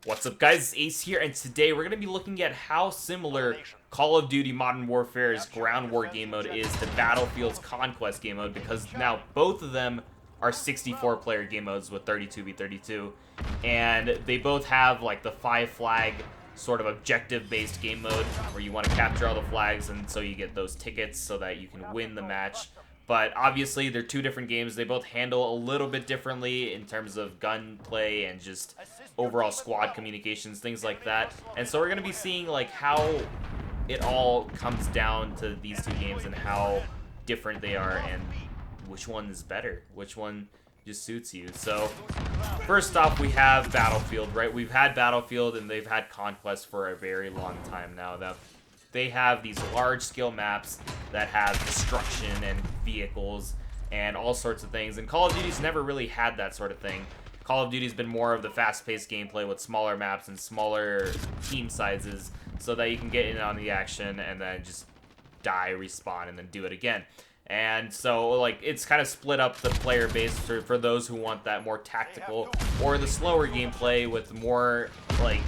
What's up, guys? It's Ace here, and today we're going to be looking at how similar Call of Duty Modern Warfare's Ground War game mode is to Battlefield's Conquest game mode, because now both of them are 64-player game modes with 32v32, and they both have like the 5-flag sort of objective-based game mode where you want to capture all the flags, and so you get those tickets so that you can win the match. But obviously, they're two different games. They both handle a little bit differently in terms of gunplay and just overall squad communications, things like that. And so we're going to be seeing like how it all comes down to these two games and how different they are and which one is better, which one just suits you. So first off, we have Battlefield, right? We've had Battlefield and they've had Conquest for a very long time now. They have these large-scale maps that have destruction and vehicles and all sorts of things. And Call of Duty's never really had that sort of thing. Call of Duty's been more of the fast-paced gameplay with smaller maps and smaller team sizes so that you can get in on the action and then just die, respawn, and then do it again. And so, like, it's kind of split up the player base for those who want that more tactical or the slower gameplay with more, like,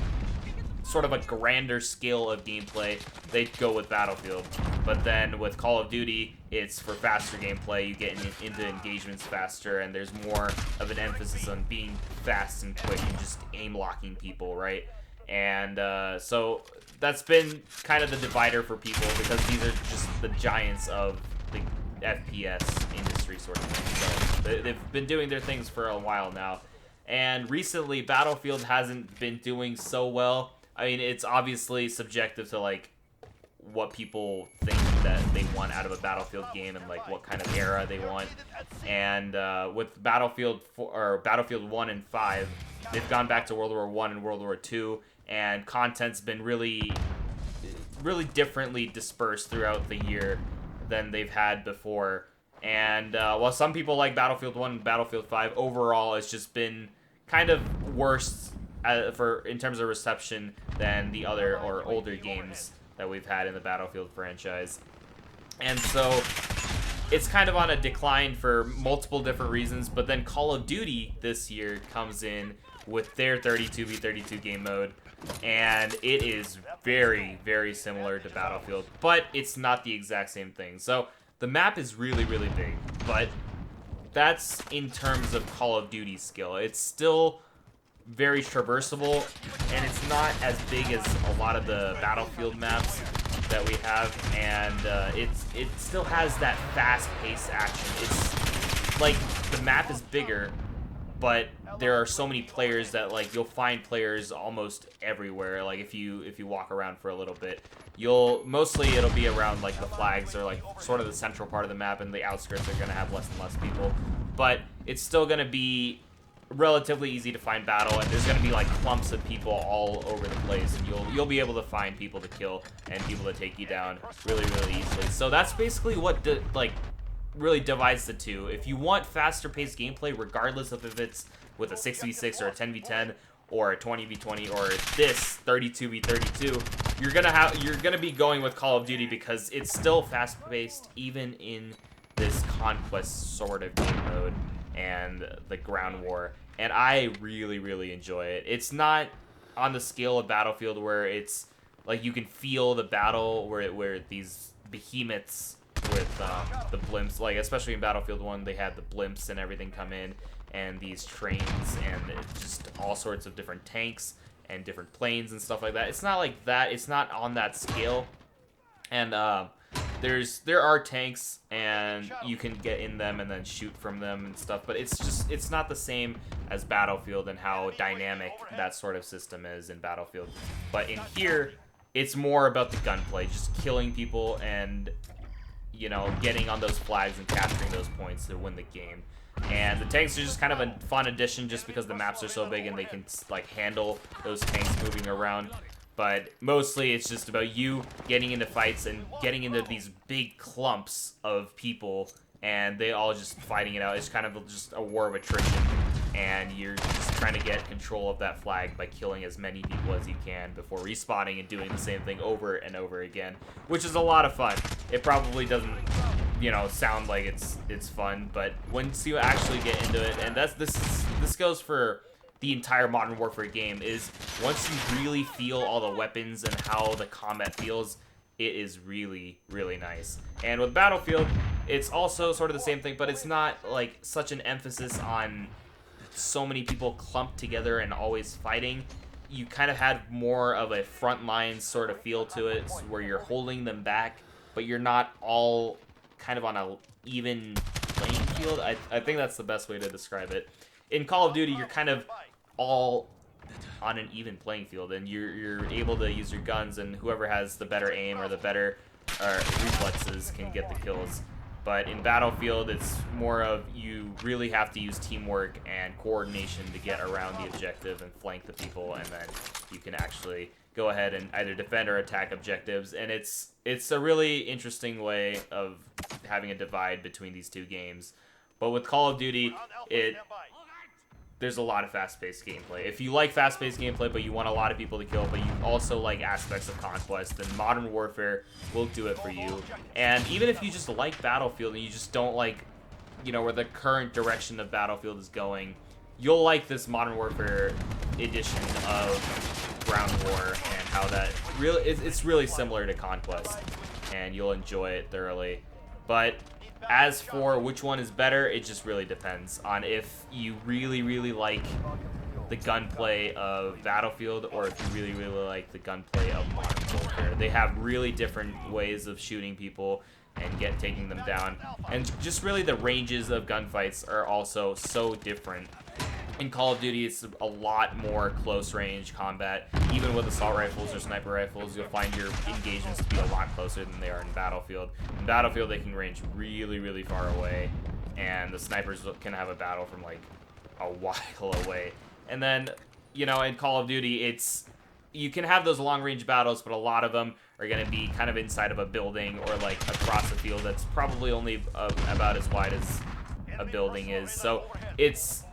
sort of a grander scale of gameplay. They'd go with Battlefield. But then with Call of Duty, it's for faster gameplay. You get into engagements faster, and there's more of an emphasis on being fast and quick and just aim-locking people, right? And so that's been kind of the divider for people, because these are just the giants of the FPS industry sort of thing. So they've been doing their things for a while now. And recently, Battlefield hasn't been doing so well. I mean, it's obviously subjective to, like, what people think that they want out of a Battlefield game and, like, what kind of era they want. And with Battlefield 1 and 5, they've gone back to World War 1 and World War 2, and content's been really differently dispersed throughout the year than they've had before. And while some people like Battlefield 1 and Battlefield 5, overall it's just been kind of worse in terms of reception than the other or older games that we've had in the Battlefield franchise. And so it's kind of on a decline for multiple different reasons, but then Call of Duty this year comes in with their 32v32 game mode, and it is very, very similar to Battlefield, but it's not the exact same thing. So the map is really, really big, but that's in terms of Call of Duty skill. It's still very traversable, and it's not as big as a lot of the Battlefield maps that we have, and it still has that fast-paced action. It's like the map is bigger, but there are so many players that, like, you'll find players almost everywhere. Like, if you walk around for a little bit, it'll be around, like, the flags or, like, sort of the central part of the map, and the outskirts are gonna have less and less people, but it's still gonna be relatively easy to find battle, and there's going to be like clumps of people all over the place, and you'll be able to find people to kill and people to take you down really, really easily. So that's basically what really divides the two. If you want faster paced gameplay, regardless of if it's with a 6v6 or a 10v10 or a 20v20 or this 32v32, you're gonna be going with Call of Duty, because it's still fast paced even in this Conquest sort of game mode and the Ground War, and I really, really enjoy it. It's not on the scale of Battlefield where it's like you can feel the battle where these behemoths with the blimps, like especially in Battlefield 1, they had the blimps and everything come in, and these trains and just all sorts of different tanks and different planes and stuff like that. It's not like that. It's not on that scale, and there are tanks, and you can get in them and then shoot from them and stuff, but it's not the same as Battlefield and how dynamic that sort of system is in Battlefield. But in here, it's more about the gunplay, just killing people and, you know, getting on those flags and capturing those points to win the game. And the tanks are just kind of a fun addition just because the maps are so big and they can, like, handle those tanks moving around. But mostly it's just about you getting into fights and getting into these big clumps of people, and they all just fighting it out. It's kind of just a war of attrition, and you're just trying to get control of that flag by killing as many people as you can before respawning and doing the same thing over and over again, which is a lot of fun. It probably doesn't, you know, sound like it's fun, but once you actually get into it, and this goes for the entire Modern Warfare game is once you really feel all the weapons and how the combat feels, it is really, really nice. And with Battlefield, it's also sort of the same thing, but it's not like such an emphasis on so many people clumped together and always fighting. You kind of had more of a frontline sort of feel to it, where you're holding them back, but you're not all kind of on a even playing field. I think that's the best way to describe it. In Call of Duty, you're kind of all on an even playing field, and you're able to use your guns, and whoever has the better aim or the better reflexes can get the kills. But in Battlefield, it's more of you really have to use teamwork and coordination to get around the objective and flank the people, and then you can actually go ahead and either defend or attack objectives. And it's a really interesting way of having a divide between these two games. But with Call of Duty, there's a lot of fast-paced gameplay. If you like fast-paced gameplay, but you want a lot of people to kill, but you also like aspects of Conquest, then Modern Warfare will do it for you. And even if you just like Battlefield and you just don't like, you know, where the current direction of Battlefield is going, you'll like this Modern Warfare edition of Ground War and how that it's really similar to Conquest, and you'll enjoy it thoroughly. But as for which one is better, it just really depends on if you really, really like the gunplay of Battlefield or if you really, really like the gunplay of Modern Warfare. They have really different ways of shooting people and taking them down. And just really the ranges of gunfights are also so different. In Call of Duty, it's a lot more close-range combat. Even with assault rifles or sniper rifles, you'll find your engagements to be a lot closer than they are in Battlefield. In Battlefield, they can range really, really far away, and the snipers can have a battle from, like, a while away. And then, you know, in Call of Duty, you can have those long-range battles, but a lot of them are going to be kind of inside of a building or, like, across a field that's probably only about as wide as a building is. So it's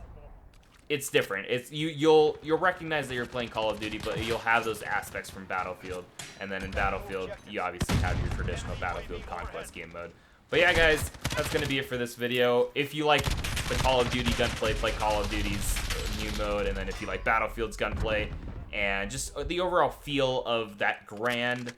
different. You'll recognize that you're playing Call of Duty, but you'll have those aspects from Battlefield. And then in Battlefield, you obviously have your traditional Battlefield Conquest game mode. But yeah, guys, that's going to be it for this video. If you like the Call of Duty gunplay, play Call of Duty's new mode. And then if you like Battlefield's gunplay and just the overall feel of that grand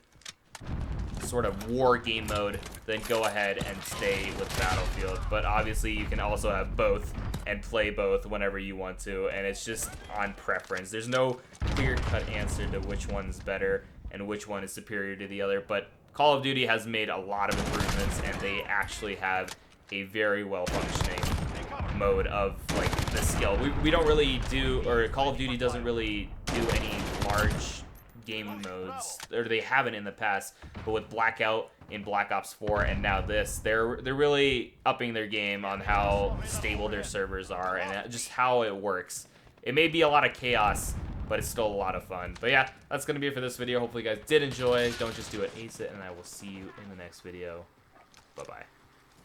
sort of war game mode, then go ahead and stay with Battlefield. But obviously you can also have both and play both whenever you want to, and it's just on preference. There's no clear-cut answer to which one's better and which one is superior to the other, but Call of Duty has made a lot of improvements, and they actually have a very well-functioning mode of, like, the skill. We don't really do, or Call of Duty doesn't really do any large game modes, or they haven't in the past, but with Blackout in Black Ops 4 and now this, they're really upping their game on how stable their servers are and just how it works. It may be a lot of chaos, but it's still a lot of fun. But yeah, that's going to be it for this video. Hopefully you guys did enjoy. Don't just do it, ace it, and I will see you in the next video. Bye-bye.